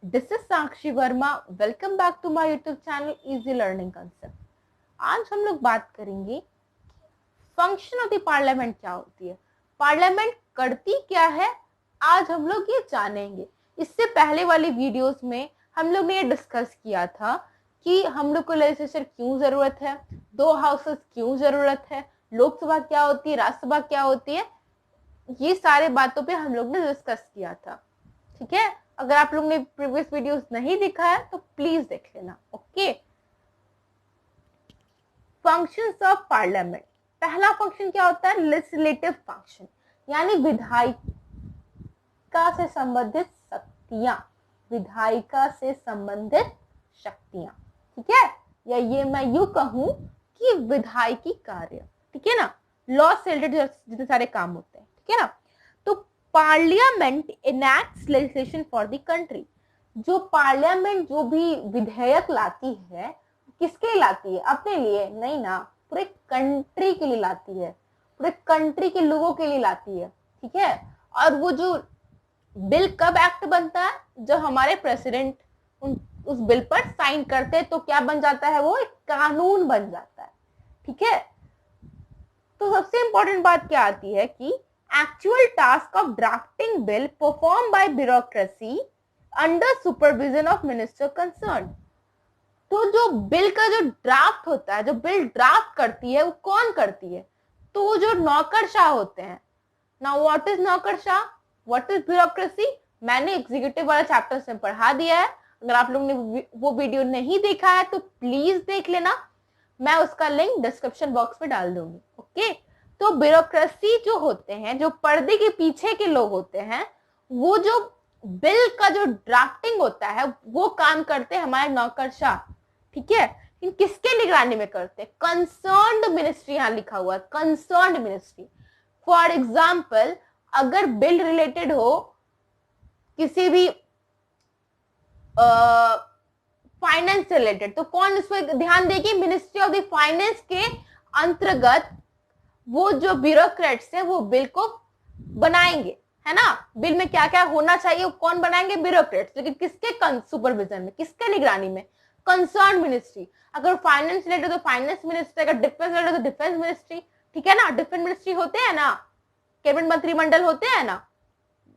This is Sakshi Verma. Welcome back to my YouTube channel easy learning concept. आज हम लोग बात करेंगे फंक्शन ऑफ द पार्लियामेंट क्या होती है, पार्लियामेंट करती क्या है। आज हम लोग ये जानेंगे। इससे पहले वाली वीडियोस में हम लोग ने ये डिस्कस किया था कि हम लोग को लेजिस्लेचर क्यों जरूरत है, दो हाउसेस क्यों जरूरत है, लोकसभा क्या होती है, राज्यसभा क्या होती है। ये सारे बातों पे हम लोग ने डिस्कस किया था। ठीक है, अगर आप लोग ने प्रीवियस वीडियोस नहीं देखा है तो प्लीज देख लेना। Okay, functions of parliament. पहला फंक्शन क्या होता है, लेजिस्लेटिव फंक्शन, यानी विधायिका से संबंधित शक्तियां, विधायिका से संबंधित शक्तियां। ठीक है, या ये मैं यूं कहूं कि विधायिकी कार्य। ठीक है ना, लॉ से रिलेटेड जितने सारे काम होते हैं। ठीक है ना, तो parliament enacts legislation for the country. जो पार्लियामेंट जो भी विधेयक लाती है, किसके लिए लाती है, अपने लिए नहीं ना, पूरे कंट्री के लिए लाती है, पूरे कंट्री के लोगों के लिए लाती है। ठीक है, और वो जो बिल कब एक्ट बनता है, जब हमारे प्रेसिडेंट उस बिल पर साइन करते हैं, तो क्या बन जाता है, वो एक कानून बन जाता है। ठीक है, तो सबसे इंपॉर्टेंट बात क्या आती है कि actual task of drafting bill perform by bureaucracy under supervision of minister concern. तो जो बिल का जो ड्राफ्ट होता है, जो बिल ड्राफ्ट करती है, वो कौन करती है, तो वो जो नौकरशाह होते हैं। नाउ व्हाट इज नौकरशाह, व्हाट इज ब्यूरोक्रेसी, मैंने एग्जीक्यूटिव वाला चैप्टर में पढ़ा दिया है। अगर आप लोग ने वो वीडियो नहीं देखा है तो प्लीज देख लेना, मैं उसका लिंक डिस्क्रिप्शन बॉक्स में डाल दूंगी। ओके, तो ब्यूरोक्रेसी जो होते हैं, जो पर्दे के पीछे के लोग होते हैं, वो जो बिल का जो ड्राफ्टिंग होता है वो काम करते हैं हमारे नौकरशाह। ठीक है, इन किसके निगरानी में करते हैं, कंसर्न्ड मिनिस्ट्री, यहां लिखा हुआ है कंसर्न्ड मिनिस्ट्री। फॉर एग्जाम्पल, अगर बिल रिलेटेड हो किसी भी फाइनेंस से रिलेटेड, तो कौन इस पर ध्यान देगी, मिनिस्ट्री ऑफ द फाइनेंस के अंतर्गत वो जो ब्यूरोक्रेट्स है वो बिल को बनाएंगे, है ना। बिल में क्या क्या होना चाहिए वो कौन बनाएंगे, ब्यूरोक्रेट्स, लेकिन किसके सुपरविजन में, किसके निगरानी में, कंसर्न मिनिस्ट्री। अगर फाइनेंस रिलेटेड तो फाइनेंस मिनिस्ट्री, अगर डिफेंस रिलेटेड तो डिफेंस मिनिस्ट्री। ठीक है ना, डिफेंस मिनिस्ट्री होते हैं ना, कैबिनेट मंत्रिमंडल होते हैं ना,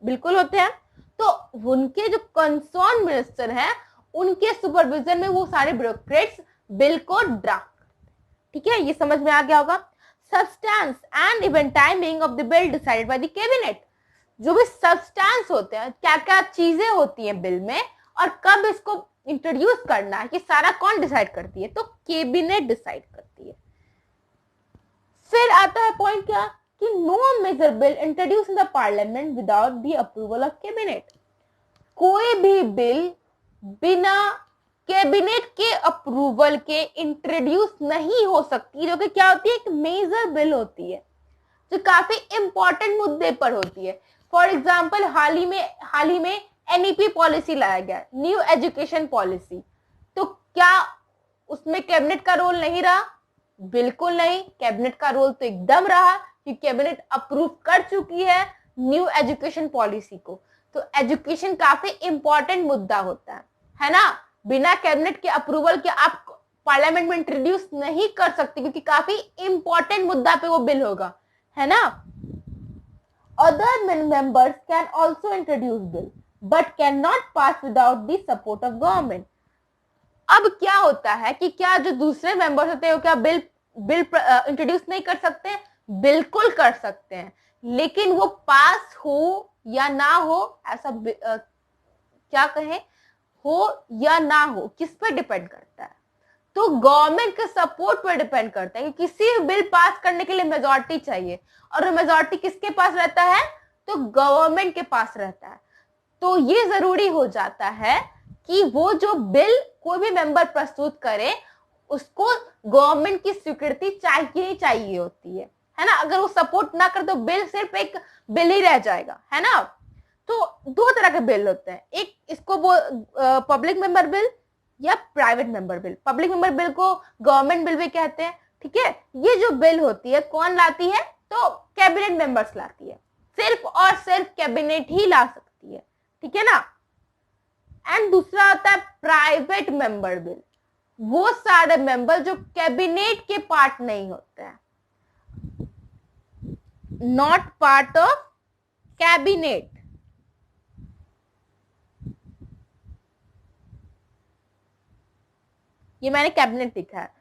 बिल्कुल होते हैं। तो उनके जो कंसर्न मिनिस्टर हैं, उनके सुपरविजन में वो सारे ब्यूरोक्रेट्स बिल को ड्राफ्ट करते हैं। ठीक है, ये समझ में आ गया होगा। Substance and even timing of the bill decided by the cabinet. जो भी सब्सटेंस होते हैं, क्या क्या चीजें होती हैं बिल में और कब इसको इंट्रोड्यूस करना है, कि सारा कौन डिसाइड करती है, तो कैबिनेट डिसाइड करती है। फिर आता है पॉइंट क्या, कि no major bill introduce in the parliament without the approval of cabinet. कोई भी बिल बिना कैबिनेट के अप्रूवल के इंट्रोड्यूस नहीं हो सकती, जो कि क्या होती है, एक मेजर बिल होती है, जो काफी इंपॉर्टेंट मुद्दे पर होती है। फॉर एग्जाम्पल, हाल ही में एनईपी पॉलिसी लाया गया, न्यू एजुकेशन पॉलिसी। तो क्या उसमें कैबिनेट का रोल नहीं रहा, बिल्कुल नहीं, कैबिनेट का रोल तो एकदम रहा, कि कैबिनेट अप्रूव कर चुकी है न्यू एजुकेशन पॉलिसी को। तो एजुकेशन काफी इंपॉर्टेंट मुद्दा होता है ना। बिना कैबिनेट के अप्रूवल के आप पार्लियामेंट में इंट्रोड्यूस नहीं कर सकते, क्योंकि काफी इंपॉर्टेंट मुद्दा पे वो बिल होगा, है ना। Other members can also introduce bill but can not pass without the support of government. अब क्या होता है कि क्या जो दूसरे मेंबर्स होते हैं वो क्या बिल इंट्रोड्यूस नहीं कर सकते, बिल्कुल कर सकते हैं, लेकिन वो पास हो या ना हो, ऐसा क्या कहें, हो या ना हो, किस पे डिपेंड करता है, तो गवर्नमेंट के सपोर्ट पर डिपेंड करता है। कि किसी बिल पास करने के लिए मेजॉरिटी चाहिए, और मेजॉरिटी किसके पास रहता है, तो गवर्नमेंट के पास रहता है। तो ये जरूरी हो जाता है कि वो जो बिल कोई भी मेंबर प्रस्तुत करे, उसको गवर्नमेंट की स्वीकृति चाहिए होती है ना। अगर वो सपोर्ट ना करे तो बिल सिर्फ एक बिल ही रह जाएगा, है ना। तो दो तरह के बिल होते हैं, एक इसको वो पब्लिक मेंबर बिल या private member bill. Public member bill को गवर्नमेंट बिल भी कहते हैं। ठीक है, ये जो बिल होती है कौन लाती है, तो कैबिनेट मेंबर्स लाती है, सिर्फ और सिर्फ कैबिनेट ही ला सकती है। ठीक है ना। एंड दूसरा होता है प्राइवेट मेंबर बिल, वो सारे मेंबर जो कैबिनेट के पार्ट नहीं होते हैं, नॉट पार्ट ऑफ कैबिनेट। ये मैंने कैबिनेट लिखा है,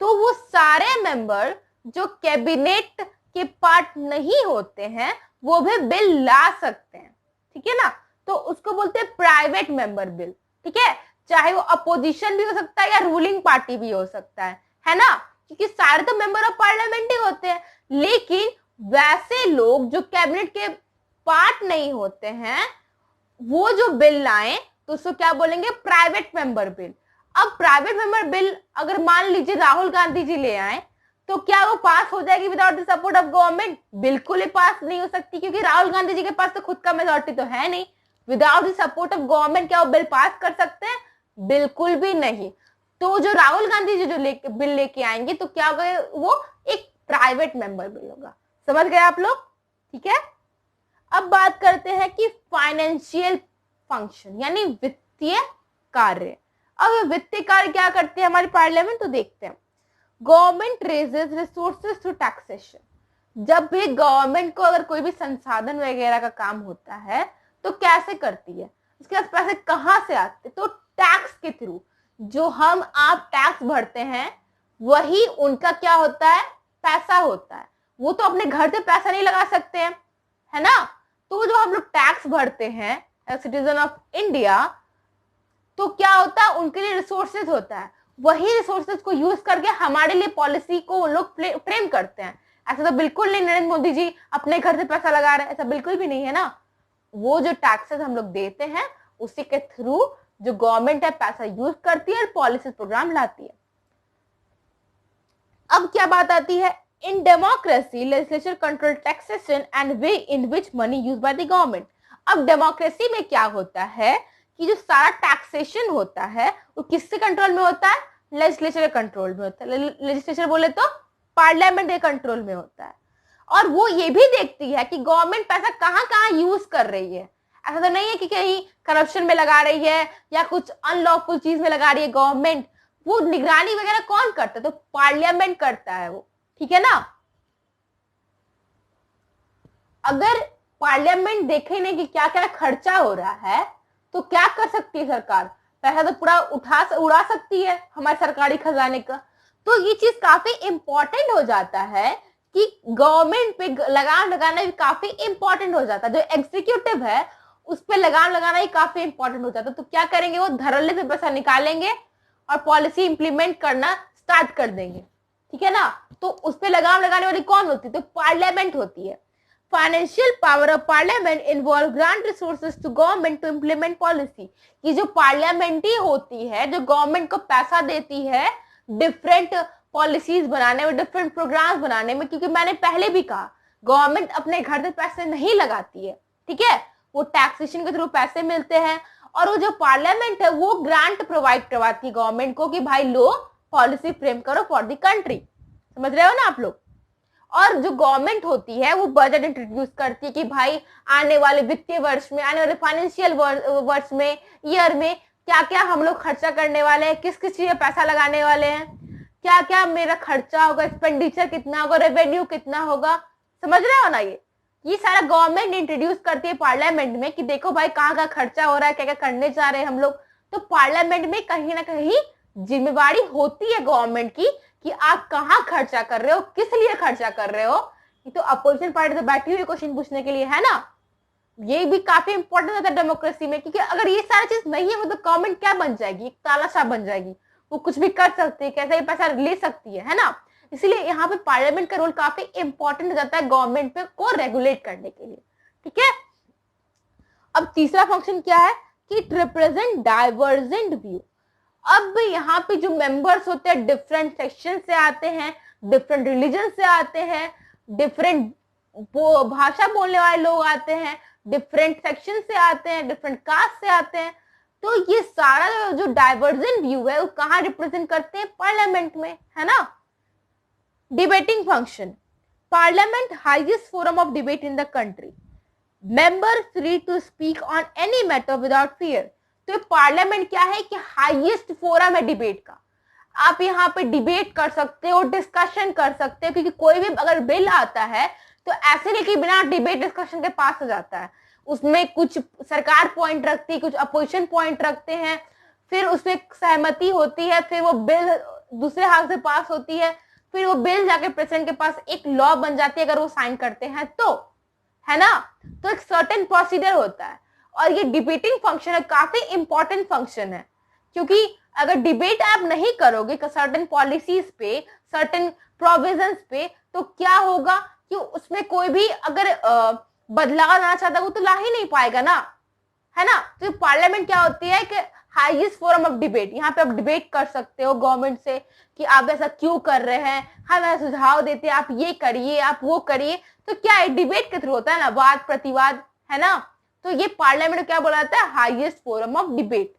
तो वो सारे मेंबर जो कैबिनेट के पार्ट नहीं होते हैं वो भी बिल ला सकते हैं, ठीक है ना। तो उसको बोलते हैं प्राइवेट मेंबर बिल, ठीक है। चाहे वो अपोजिशन भी हो सकता है या रूलिंग पार्टी भी हो सकता है ना, क्योंकि सारे तो मेंबर ऑफ पार्लियामेंट ही होते हैं। लेकिन वैसे लोग जो कैबिनेट के पार्ट नहीं होते हैं वो जो बिल लाएं तो उसको क्या बोलेंगे, प्राइवेट मेंबर बिल। अब प्राइवेट मेंबर बिल अगर मान लीजिए राहुल गांधी जी ले आए तो क्या वो पास हो जाएगी without the support of government? बिल्कुल ही पास नहीं हो सकती, क्योंकि राहुल गांधी जी के पास तो खुद का मेजॉरिटी तो है नहीं। Without the support of government क्या वो बिल पास कर सकते हैं? बिल्कुल भी नहीं। तो जो राहुल गांधी जी जो बिल लेके आएंगे तो क्या होगा, वो एक प्राइवेट मेंबर बिल होगा। समझ गए आप लोग, ठीक है। अब बात करते हैं कि फाइनेंशियल फंक्शन यानी वित्तीय कार्य। अब वित्तीय कार्य क्या करती है हमारी पार्लियामेंट, तो देखते हैं। Government raises resources through taxation. जब भी गवर्नमेंट को अगर कोई भी संसाधन वगैरह का काम होता है तो कैसे करती है, उसके पास पैसे कहां से आते, तो टैक्स के थ्रू। जो हम आप टैक्स भरते हैं वही उनका क्या होता है, पैसा होता है। वो तो अपने घर से पैसा नहीं लगा सकते हैं, है ना। तो जो हम लोग टैक्स भरते हैं एज सिटीजन ऑफ इंडिया, तो क्या होता है, उनके लिए रिसोर्सेज होता है। वही रिसोर्सेज को यूज करके हमारे लिए पॉलिसी को वो लोग फ्रेम करते हैं। ऐसा तो बिल्कुल नहीं नरेंद्र मोदी जी अपने घर से पैसा लगा रहे हैं, ऐसा बिल्कुल भी नहीं है ना। वो जो टैक्सेस हम लोग देते हैं उसी के थ्रू जो गवर्नमेंट है पैसा यूज करती है और पॉलिसी प्रोग्राम लाती है। अब क्या बात आती है, in democracy legislature control taxation and way in which money use by the government. अब डेमोक्रेसी में क्या होता है कि जो सारा टैक्सेशन होता है वो किसके कंट्रोल में होता है, लेजिस्लेचर के कंट्रोल में होता है। लेजिस्लेचर बोले तो पार्लियामेंट के कंट्रोल में होता है। और वो ये भी देखती है कि गवर्नमेंट पैसा कहां कहां यूज कर रही है। ऐसा तो नहीं है कि कहीं करप्शन में लगा रही है या कुछ अनलॉफुल चीज में लगा रही है गवर्नमेंट। वो निगरानी वगैरह कौन करता है, तो पार्लियामेंट करता है वो, ठीक है ना। अगर पार्लियामेंट देखे नहीं कि क्या क्या खर्चा हो रहा है तो क्या कर सकती है सरकार, पैसा तो पूरा उड़ा सकती है हमारे सरकारी खजाने का। तो ये चीज काफी इंपॉर्टेंट हो जाता है कि गवर्नमेंट पे लगाम लगाना भी काफी इंपॉर्टेंट हो जाता है। जो एग्जीक्यूटिव है उस पे लगाम लगाना ही काफी इंपॉर्टेंट हो जाता है। तो क्या करेंगे, वो धड़ल्ले से पैसा निकालेंगे और पॉलिसी इंप्लीमेंट करना स्टार्ट कर देंगे, ठीक है ना। तो उस पे लगाम लगाने वाली कौन होती है, तो पार्लियामेंट होती है। Financial power of parliament involve grant resources to government to implement policy. ये जो पार्लियामेंट ही होती है जो गवर्नमेंट को पैसा देती है डिफरेंट पॉलिसीज बनाने में, डिफरेंट प्रोग्राम्स बनाने में। क्योंकि मैंने पहले भी कहा गवर्नमेंट अपने घर से पैसे नहीं लगाती है, ठीक है। वो टैक्सेशन के थ्रू पैसे मिलते हैं और वो जो पार्लियामेंट है वो ग्रांट प्रोवाइड करवाती है गवर्नमेंट को कि भाई लो पॉलिसी फ्रेम करो फॉर द कंट्री। समझ रहे हो ना आप लोग। और जो गवर्नमेंट होती है वो बजट इंट्रोड्यूस करती है कि भाई आने वाले वित्तीय वर्ष में, आने वाले फाइनेंशियल वर्ष में, ईयर में क्या क्या हम लोग खर्चा करने वाले हैं, किस किस चीज में पैसा लगाने वाले हैं, क्या क्या मेरा खर्चा होगा, एक्सपेंडिचर कितना होगा, रेवेन्यू कितना होगा। समझ रहे हो ना। ये सारा गवर्नमेंट इंट्रोड्यूस करती है पार्लियामेंट में कि देखो भाई कहाँ कहाँ खर्चा हो रहा है, क्या क्या करने जा रहे हैं हम लोग। तो पार्लियामेंट में कहीं ना कहीं जिम्मेवारी होती है गवर्नमेंट की कि आप कहाँ खर्चा कर रहे हो, किस लिए खर्चा कर रहे हो। ये तो अपोजिशन पार्टी तो बैठी हुई क्वेश्चन पूछने के लिए, है ना। ये भी काफी इंपॉर्टेंट होता है डेमोक्रेसी में, क्योंकि अगर ये सारी चीज नहीं है तो गवर्नमेंट क्या बन जाएगी, एक तानाशाह बन जाएगी। वो कुछ भी कर सकती है, कैसे भी पैसा ले सकती है ना। इसलिए यहाँ पे पार्लियामेंट का रोल काफी इंपॉर्टेंट हो जाता है गवर्नमेंट पे को रेगुलेट करने के लिए, ठीक है। अब तीसरा फंक्शन क्या है कि इट रिप्रेजेंट डाइवर्जेंट व्यू। अब यहाँ पे जो मेंबर्स होते हैं डिफरेंट सेक्शन से आते हैं, डिफरेंट रिलीजन से आते हैं, डिफरेंट भाषा बोलने वाले लोग आते हैं, डिफरेंट सेक्शन से आते हैं, डिफरेंट कास्ट से आते हैं। तो ये सारा जो डाइवर्जेंट व्यू है वो कहाँ रिप्रेजेंट करते हैं, पार्लियामेंट में, है ना। Debating function, parliament highest forum of debate in the country, member free to speak on any matter without fear. तो पार्लियामेंट क्या है कि हाईएस्ट फोरम है डिबेट का। आप यहाँ पे डिबेट कर सकते हो, डिस्कशन कर सकते हो, क्योंकि कोई भी अगर बिल आता है तो ऐसे नहीं कि बिना डिबेट डिस्कशन के पास हो जाता है। उसमें कुछ सरकार पॉइंट रखती है, कुछ अपोजिशन पॉइंट रखते हैं, फिर उसमें सहमति होती है, फिर वो बिल दूसरे हाथ से पास होती है, फिर वो बिल जाके प्रेसिडेंट के पास एक लॉ बन जाती है अगर वो साइन करते हैं तो, है ना। तो एक सर्टेन प्रोसीजर होता है और ये डिबेटिंग फंक्शन है, काफी इंपॉर्टेंट फंक्शन है, क्योंकि अगर डिबेट आप नहीं करोगे सर्टेन पॉलिसीज पे, सर्टेन प्रोविजंस पे, तो क्या होगा कि उसमें कोई भी अगर बदलाव लाना चाहता है वो तो ला ही नहीं पाएगा ना, है ना। तो पार्लियामेंट क्या होती है कि हाईएस्ट फोरम ऑफ डिबेट। यहाँ पे आप डिबेट कर सकते हो गवर्नमेंट से कि आप ऐसा क्यों कर रहे हैं, हम ऐसा सुझाव देते हैं, आप ये करिए, आप वो करिए। तो क्या है, डिबेट के थ्रू होता है ना, वाद प्रतिवाद, है ना। तो ये पार्लियामेंट क्या बोला जाता है, हाईएस्ट फोरम ऑफ डिबेट।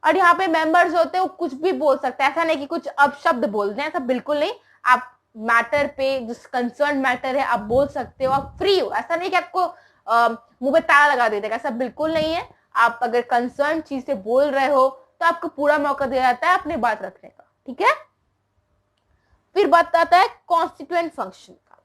और यहाँ पे मेंबर्स होते हैं वो कुछ भी बोल सकते हैं, ऐसा नहीं कि कुछ अपशब्द बोल रहे हैं, ऐसा बिल्कुल नहीं। आप मैटर पे जो कंसर्न मैटर है आप बोल सकते हो, आप फ्री हो, ऐसा नहीं कि आपको मुंह पे ताला लगा दे देगा, ऐसा बिल्कुल नहीं है। आप अगर कंसर्न चीज से बोल रहे हो तो आपको पूरा मौका दिया जाता है अपनी बात रखने का, ठीक है। फिर बात आता है कॉन्स्टिट्यूएंट फंक्शन का,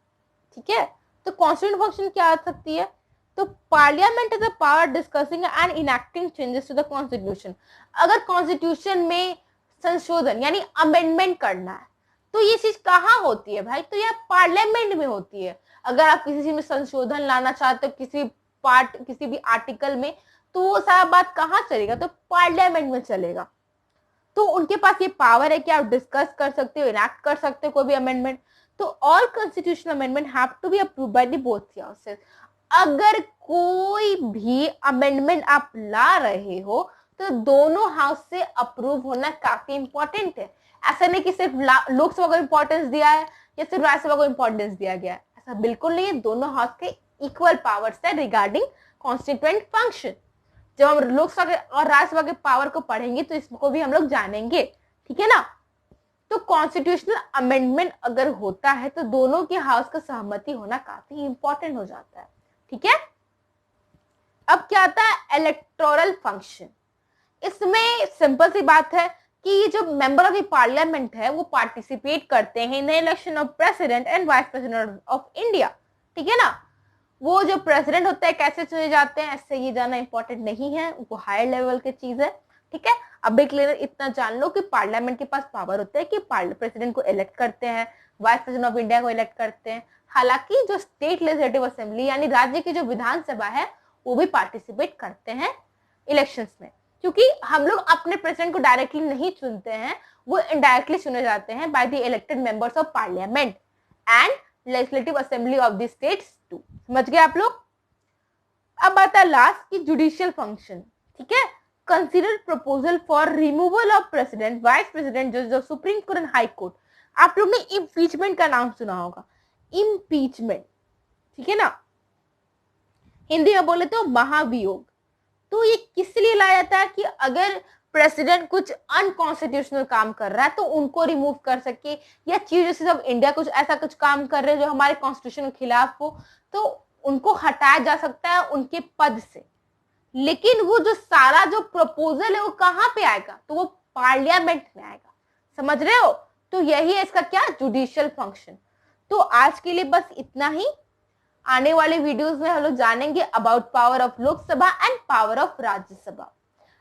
ठीक है। तो कॉन्स्टिट्यूएंट फंक्शन क्या आ सकती है, तो parliament is the power discussing and enacting changes to the constitution. अगर कॉन्स्टिट्यूशन में संशोधन यानी अमेंडमेंट करना है तो ये चीज कहाँ होती है भाई, तो यह पार्लियामेंट में होती है। अगर आप किसी चीज में संशोधन लाना चाहते हो, किसी पार्ट, किसी भी आर्टिकल में, तो वो सारा बात कहाँ चलेगा, तो पार्लियामेंट में चलेगा। तो उनके पास ये पावर है कि आप डिस्कस कर सकते हो, इनैक्ट कर सकते हो कोई भी अमेंडमेंट। तो all constitutional amendment have to be approved by the both houses. अगर कोई भी अमेंडमेंट आप ला रहे हो तो दोनों हाउस से अप्रूव होना काफी इंपॉर्टेंट है। ऐसा नहीं कि सिर्फ लोकसभा को इंपॉर्टेंस दिया है या सिर्फ राज्यसभा को इंपॉर्टेंस दिया गया है, ऐसा बिल्कुल नहीं है। दोनों हाउस के इक्वल पावर्स है रिगार्डिंग कॉन्स्टिट्यूएंट फंक्शन। जब हम लोकसभा और राज्यसभा के पावर को पढ़ेंगे तो इसको भी हम लोग जानेंगे, ठीक है ना। तो कॉन्स्टिट्यूशनल अमेंडमेंट अगर होता है तो दोनों के हाउस का सहमति होना काफी इंपॉर्टेंट हो जाता है, ठीक है। अब क्या आता है इलेक्टोरल फंक्शन। इसमें सिंपल सी बात है कि ये जो मेंबर ऑफ द पार्लियामेंट है वो पार्टिसिपेट करते हैं in the election of president and vice president of India, ठीक है ना। वो जो प्रेसिडेंट होता है कैसे चुने जाते हैं ऐसे ये जानना इंपॉर्टेंट नहीं है, वो हायर लेवल की चीज है, ठीक है। अब एक लेवल इतना जान लो कि पार्लियामेंट के पास पावर होता है कि प्रेसिडेंट को इलेक्ट करते हैं, वाइस प्रेसिडेंट ऑफ इंडिया को इलेक्ट करते हैं। हालांकि जो स्टेट लेजिस्लेटिव असेंबली यानी राज्य की जो विधानसभा है वो भी पार्टिसिपेट करते हैं इलेक्शंस में, क्योंकि हम लोग अपने प्रेसिडेंट को डायरेक्टली नहीं चुनते हैं, वो इनडायरेक्टली चुने जाते हैं by the elected members of parliament and legislative assembly of the states too. समझ गए आप लोग। अब आता है लास्ट की जुडिशियल फंक्शन, ठीक है। Consider proposal for removal of president, vice president, जज of supreme court and high court. आप लोग ने इम्पीचमेंट का नाम सुना होगा, इम्पीचमेंट, ठीक है ना। हिंदी में बोले तो महाभियोग। तो ये किस लिए लाया जाता है कि अगर प्रेसिडेंट कुछ अनकॉन्स्टिट्यूशनल काम कर रहा है तो उनको रिमूव कर सके, या चीफ जस्टिस ऑफ इंडिया कुछ ऐसा कुछ काम कर रहे हैं जो हमारे कॉन्स्टिट्यूशन के खिलाफ हो तो उनको हटाया जा सकता है उनके पद से। लेकिन वो जो सारा जो प्रपोजल है वो कहाँ पे आएगा, तो वो पार्लियामेंट में आएगा। समझ रहे हो। तो यही है इसका क्या, जुडिशियल फंक्शन। तो आज के लिए बस इतना ही। आने वाले वीडियोस में हम लोग जानेंगे about power of Lok Sabha and power of Rajya Sabha.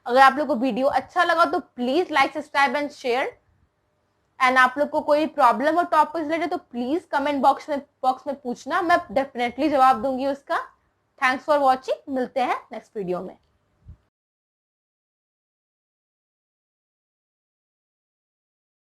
अगर आप लोग को वीडियो अच्छा लगा तो please like, subscribe and share. And आप लोग को कोई प्रॉब्लम हो टॉपिक रिलेटेड तो प्लीज कमेंट बॉक्स में पूछना, मैं डेफिनेटली जवाब दूंगी उसका। थैंक्स फॉर वॉचिंग, मिलते हैं नेक्स्ट वीडियो में।